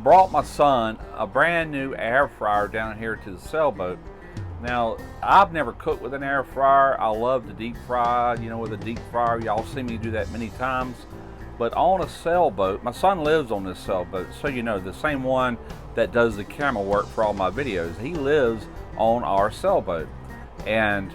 brought my son a brand new air fryer down here to the sailboat. Now, I've never cooked with an air fryer. I love to deep fry, you know, with a deep fryer. Y'all see me do that many times. But on a sailboat, my son lives on this sailboat, so you know, the same one that does the camera work for all my videos. He lives on our sailboat. And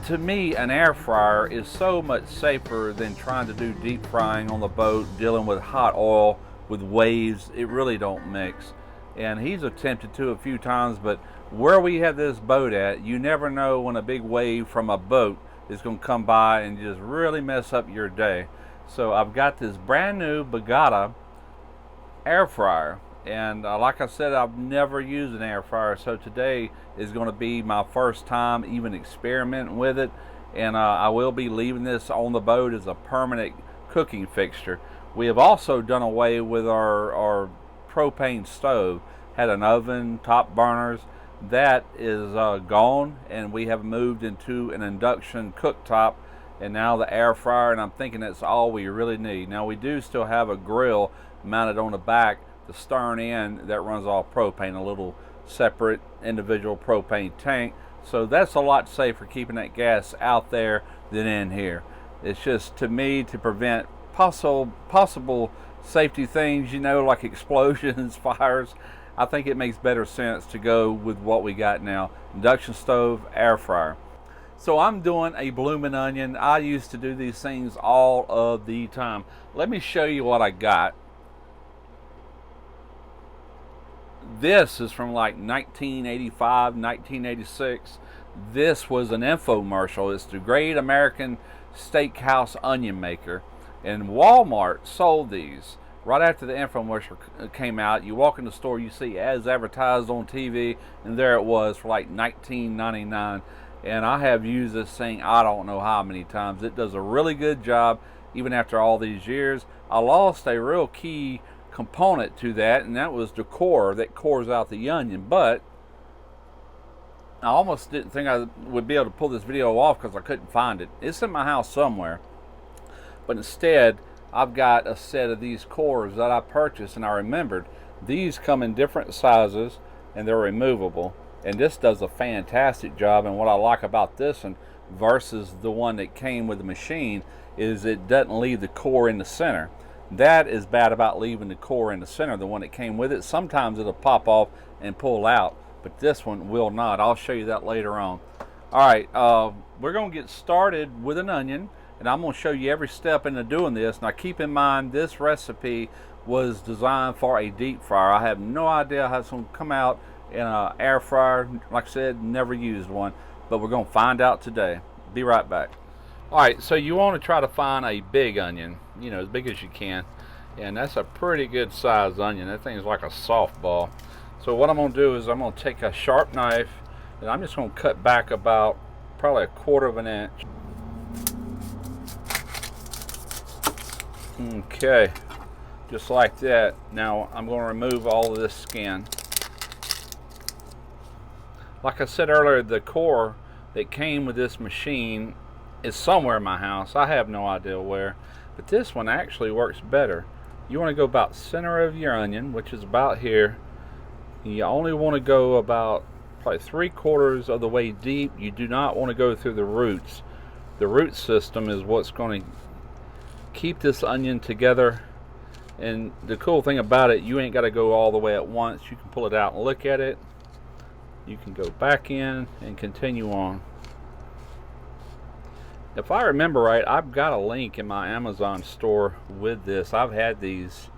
to me, an air fryer is so much safer than trying to do deep frying on the boat, dealing with hot oil, with waves. It really don't mix. And he's attempted to a few times, but where we have this boat at, you never know when a big wave from a boat is going to come by and just really mess up your day. So I've got this brand new Avocado air fryer, and like I said, I've never used an air fryer, so today is going to be my first time even experimenting with it. And I will be leaving this on the boat as a permanent cooking fixture. We have also done away with our propane stove. Had an oven, top burners. That is gone, and we have moved into an induction cooktop, and now the air fryer, and I'm thinking that's all we really need. Now, we do still have a grill mounted on the back, the stern end, that runs off propane, a little separate individual propane tank. So that's a lot safer keeping that gas out there than in here. It's just, to me, to prevent possible safety things, you know, like explosions, fires. I think it makes better sense to go with what we got now. Induction stove, air fryer. So I'm doing a bloomin' onion. I used to do these things all of the time. Let me show you what I got. This is from like 1985, 1986. This was an infomercial. It's the Great American Steakhouse Onion Maker. And Walmart sold these. Right after the infomercial came out, you walk in the store, you see as advertised on TV, and there it was for like $19.99. And I have used this thing I don't know how many times. It does a really good job even after all these years. I lost a real key component to that, and that was the core that cores out the onion. But I almost didn't think I would be able to pull this video off because I couldn't find it. It's in my house somewhere. But instead, I've got a set of these cores that I purchased, and I remembered these come in different sizes and they're removable. And this does a fantastic job. And what I like about this one versus the one that came with the machine is it doesn't leave the core in the center. That is bad about leaving the core in the center. The one that came with it, sometimes it'll pop off and pull out, but this one will not. I'll show you that later on. All right, we're going to get started with an onion, and I'm going to show you every step into doing this. Now keep in mind, this recipe was designed for a deep fryer. I have no idea how it's going to come out in an air fryer. Like I said, never used one, but we're going to find out today. Be right back. All right, so you want to try to find a big onion, you know, as big as you can. And that's a pretty good sized onion. That thing's like a softball. So what I'm going to do is I'm going to take a sharp knife, and I'm just going to cut back about probably 1/4 of an inch. Okay, just like that. Now I'm going to remove all of this skin. Like I said earlier, the core that came with this machine is somewhere in my house. I have no idea where, but this one actually works better. You want to go about center of your onion, which is about here. You only want to go about probably 3/4 of the way deep. You do not want to go through the roots. The root system is what's going to keep this onion together. And the cool thing about it, you ain't got to go all the way at once. You can pull it out and look at it. You can go back in and continue on. If I remember right, I've got a link in my Amazon store with this. I've had these,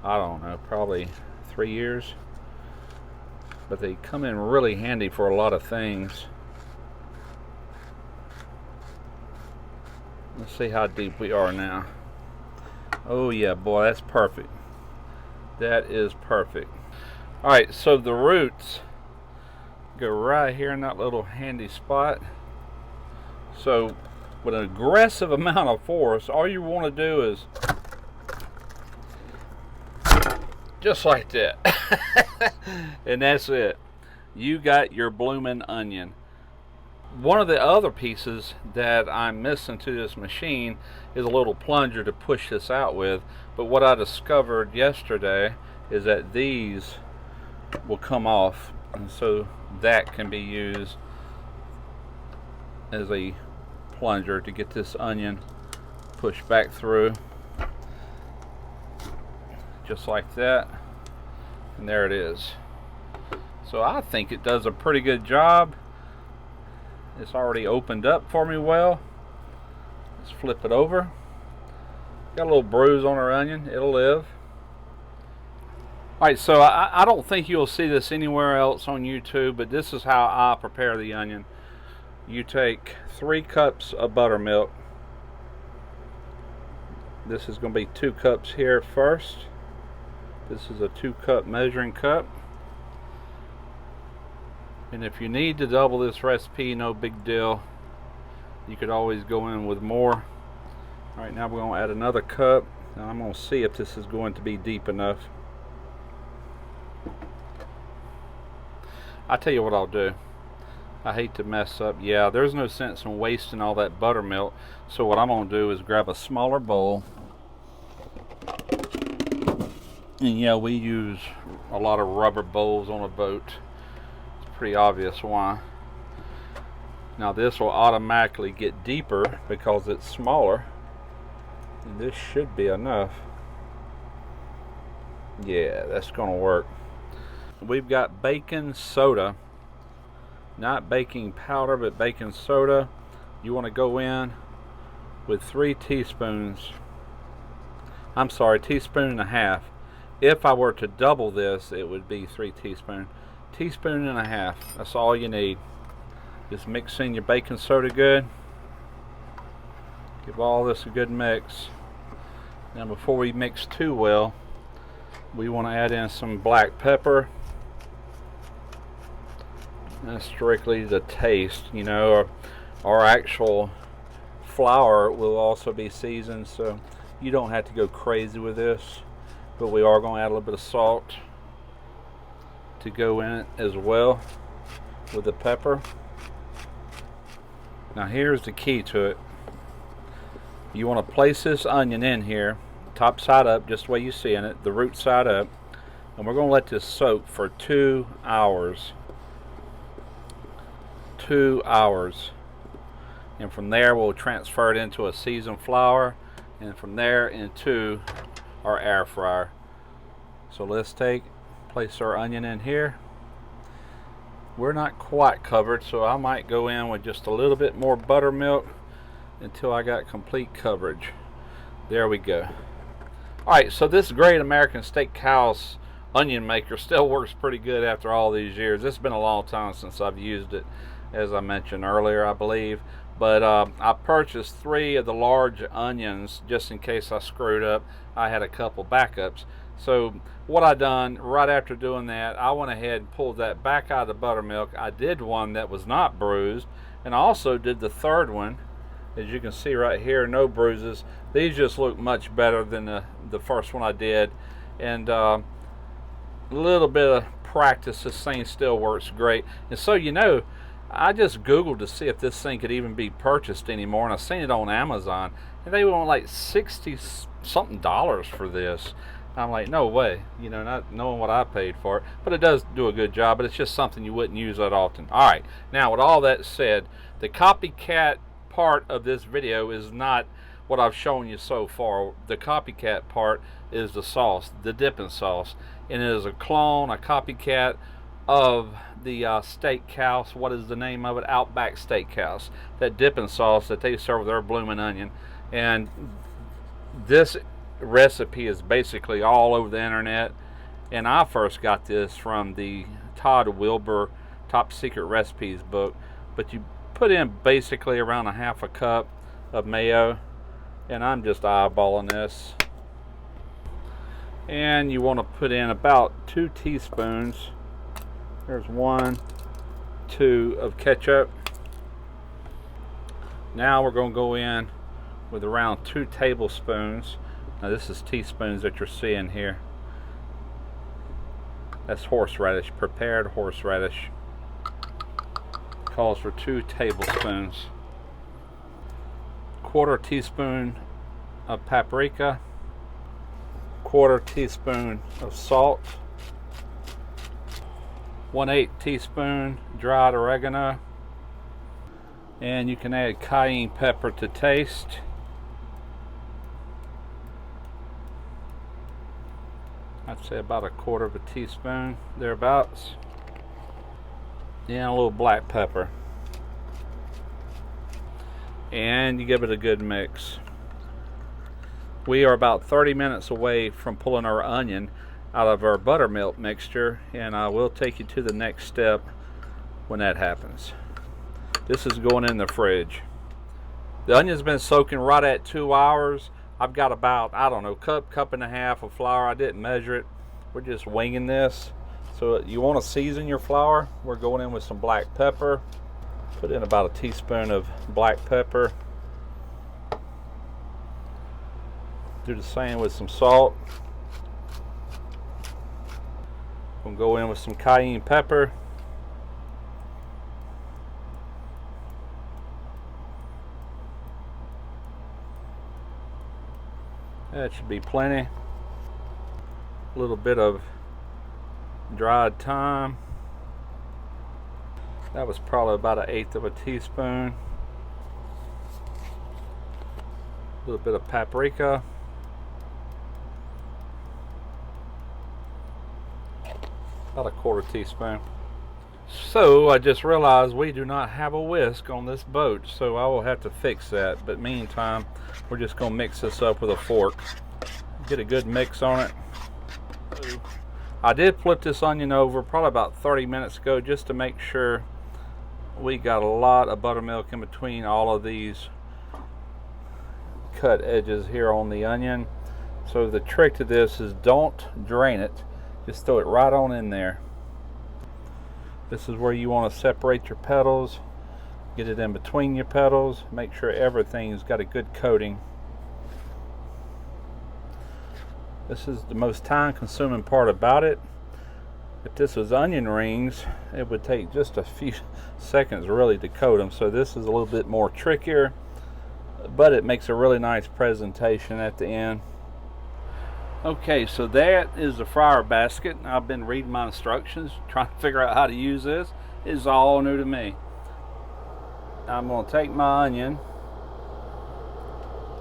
I don't know, probably 3 years. But they come in really handy for a lot of things. Let's see how deep we are now. Oh yeah, boy, that's perfect. That is perfect. Alright, so the roots go right here in that little handy spot. So with an aggressive amount of force, all you want to do is just like that. And that's it. You got your bloomin' onion. One of the other pieces that I'm missing to this machine is a little plunger to push this out with. But what I discovered yesterday is that these will come off, and so that can be used as a plunger to get this onion pushed back through, just like that, and there it is. So I think it does a pretty good job. It's already opened up for me well. Let's flip it over. Got a little bruise on our onion, it'll live. Alright, so I don't think you'll see this anywhere else on YouTube, but this is how I prepare the onion. You take 3 cups of buttermilk. This is going to be 2 cups here first. This is a 2-cup measuring cup. And if you need to double this recipe, no big deal. You could always go in with more. Alright, now we're going to add another cup. Now I'm going to see if this is going to be deep enough. I tell you what I'll do. I hate to mess up. Yeah, there's no sense in wasting all that buttermilk. So what I'm going to do is grab a smaller bowl. And yeah, we use a lot of rubber bowls on a boat. It's pretty obvious why. Now this will automatically get deeper because it's smaller. And this should be enough. Yeah, that's going to work. We've got baking soda. Not baking powder, but baking soda. You want to go in with 3 teaspoons. I'm sorry, 1.5 teaspoons. If I were to double this, it would be 3 teaspoons. 1.5 teaspoons. That's all you need. Just mix in your baking soda good. Give all this a good mix. Now before we mix too well, we want to add in some black pepper. That's strictly the taste, you know. Our actual flour will also be seasoned, so you don't have to go crazy with this. But we are going to add a little bit of salt to go in it as well with the pepper. Now here's the key to it. You want to place this onion in here, top side up, just the way you see in it, the root side up, and we're going to let this soak for 2 hours. 2 hours, and from there we'll transfer it into a seasoned flour, and from there into our air fryer. So let's place our onion in here. We're not quite covered, so I might go in with just a little bit more buttermilk until I got complete coverage. There we go. Alright, so this Great American Steakhouse onion maker still works pretty good after all these years. It's been a long time since I've used it, as I mentioned earlier, I believe. But I purchased 3 of the large onions just in case I screwed up. I had a couple backups. So what I done right after doing that, I went ahead and pulled that back out of the buttermilk. I did one that was not bruised, and I also did the third one. As you can see right here, no bruises. These just look much better than the first one I did. And a little bit of practice, this thing still works great. And so, you know, I just Googled to see if this thing could even be purchased anymore, and I seen it on Amazon, and they want like $60-something for this. I'm like, no way, you know, not knowing what I paid for it. But it does do a good job, but it's just something you wouldn't use that often. Alright, now with all that said, the Copycat part of this video is not what I've shown you so far. The Copycat part is the sauce, the dipping sauce, and it is a clone, a copycat of the steakhouse. What is the name of it? Outback Steakhouse. That dipping sauce that they serve with their blooming onion. And this recipe is basically all over the internet, and I first got this from the Todd Wilbur Top Secret Recipes book. But you put in basically around a 1/2 cup of mayo, and I'm just eyeballing this, and you want to put in about 2 teaspoons. There's 1, 2 of ketchup. Now we're going to go in with around 2 tablespoons. Now this is teaspoons that you're seeing here. That's horseradish, prepared horseradish. Calls for 2 tablespoons. 1/4 teaspoon of paprika. 1/4 teaspoon of salt, 1/8 teaspoon dried oregano, and you can add cayenne pepper to taste. I'd say about 1/4 teaspoon, thereabouts. And a little black pepper. And you give it a good mix. We are about 30 minutes away from pulling our onion out of our buttermilk mixture, and I will take you to the next step when that happens. This is going in the fridge. The onion's been soaking right at 2 hours. I've got about, I don't know, cup and a half of flour. I didn't measure it. We're just winging this. So you want to season your flour. We're going in with some black pepper. Put in about a teaspoon of black pepper. Do the same with some salt. We'll go in with some cayenne pepper. That should be plenty. A little bit of dried thyme. That was probably about 1/8 teaspoon. A little bit of paprika. About 1/4 teaspoon. So I just realized we do not have a whisk on this boat, so I will have to fix that. But meantime, we're just going to mix this up with a fork. Get a good mix on it. I did flip this onion over probably about 30 minutes ago just to make sure we got a lot of buttermilk in between all of these cut edges here on the onion. So the trick to this is don't drain it. Just throw it right on in there. This is where you want to separate your petals. Get it in between your petals. Make sure everything's got a good coating. This is the most time consuming part about it. If this was onion rings, it would take just a few seconds really to coat them. So this is a little bit more trickier, but it makes a really nice presentation at the end. Okay, so that is the fryer basket. I've been reading my instructions, trying to figure out how to use this. It's all new to me. I'm going to take my onion.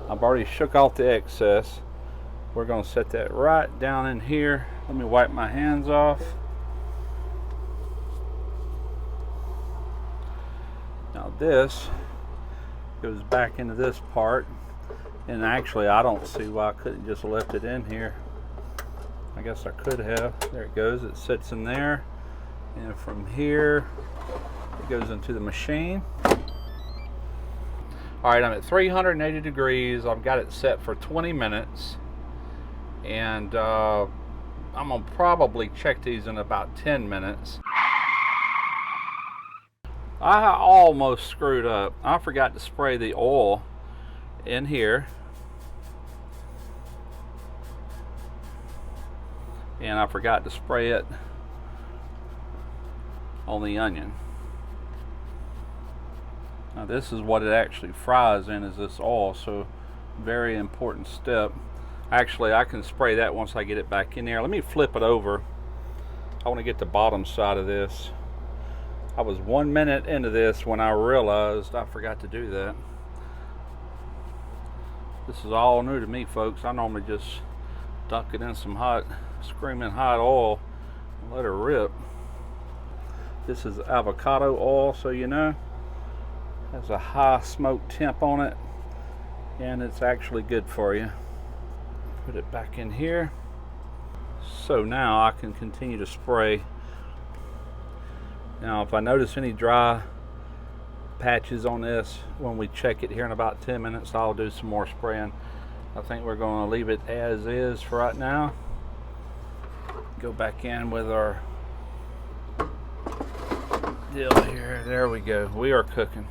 I've already shook off the excess. We're going to set that right down in here. Let me wipe my hands off. Now this goes back into this part. And actually, I don't see why I couldn't just left it in here. I guess I could have. There it goes. It sits in there. And from here, it goes into the machine. All right, I'm at 380 degrees. I've got it set for 20 minutes. And I'm going to probably check these in about 10 minutes. I almost screwed up. I forgot to spray the oil in here. And I forgot to spray it on the onion. Now this is what it actually fries in, is this oil, so very important step. Actually, I can spray that once I get it back in there. Let me flip it over. I want to get the bottom side of this. I was 1 minute into this when I realized I forgot to do that. This is all new to me, folks. I normally just dunk it in some hot, screaming hot oil and let her rip. This is avocado oil, so you know. It has a high smoke temp on it, and it's actually good for you. Put it back in here. So now I can continue to spray. Now if I notice any dry patches on this when we check it here in about 10 minutes, I'll do some more spraying. I think we're going to leave it as is for right now. Go back in with our deal here. There we go. We are cooking.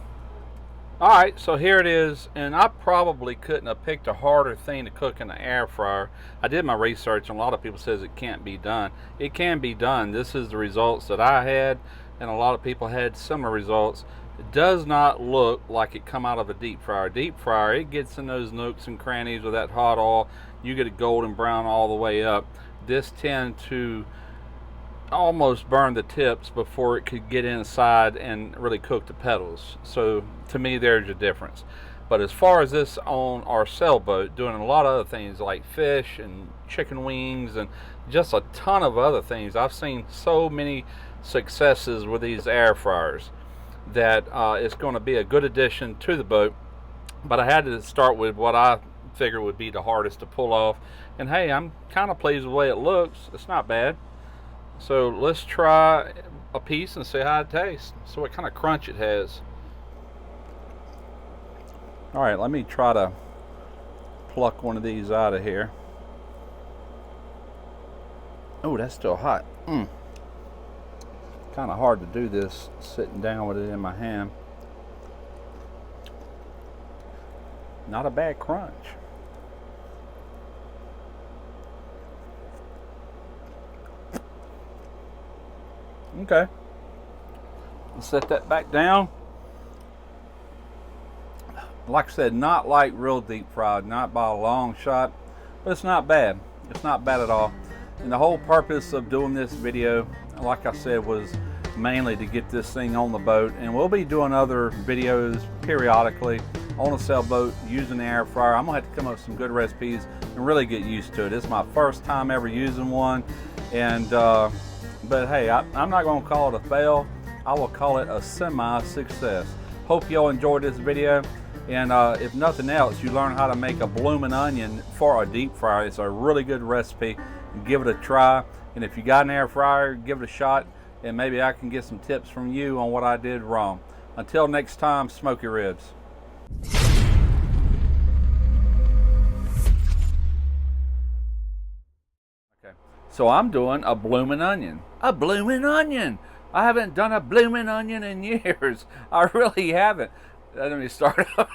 Alright, so here it is, and I probably couldn't have picked a harder thing to cook in the air fryer. I did my research, and a lot of people says it can't be done. It can be done. This is the results that I had. and a lot of people had similar results. It does not look like it come out of a deep fryer. Deep fryer, it gets in those nooks and crannies with that hot oil. You get a golden brown all the way up. This tend to almost burn the tips before it could get inside and really cook the petals. So to me, there's a difference. But as far as this on our sailboat, doing a lot of other things like fish and chicken wings and just a ton of other things, I've seen so many successes with these air fryers that it's going to be a good addition to the boat. But I had to start with what I figured would be the hardest to pull off. And hey, I'm kind of pleased with the way it looks. It's not bad. So let's try a piece and see how it tastes. So what kind of crunch it has. All right, let me try to pluck one of these out of here. Oh, that's still hot. Kind of hard to do this sitting down with it in my hand. Not a bad crunch. Okay. Set that back down. Like I said, not like real deep fried, not by a long shot, but it's not bad. It's not bad at all. And the whole purpose of doing this video, like I said, was mainly to get this thing on the boat. And we'll be doing other videos periodically on a sailboat using the air fryer. I'm gonna have to come up with some good recipes and really get used to it. This is my first time ever using one. And but hey, I'm not gonna call it a fail. I will call it a semi-success. Hope y'all enjoyed this video. And if nothing else, you learn how to make a bloomin' onion for a deep fryer. It's a really good recipe. Give it a try. And if you got an air fryer, give it a shot. And maybe I can get some tips from you on what I did wrong. Until next time, smoky ribs. Okay, so I'm doing a bloomin' onion. A bloomin' onion! I haven't done a bloomin' onion in years. I really haven't. Let me start over.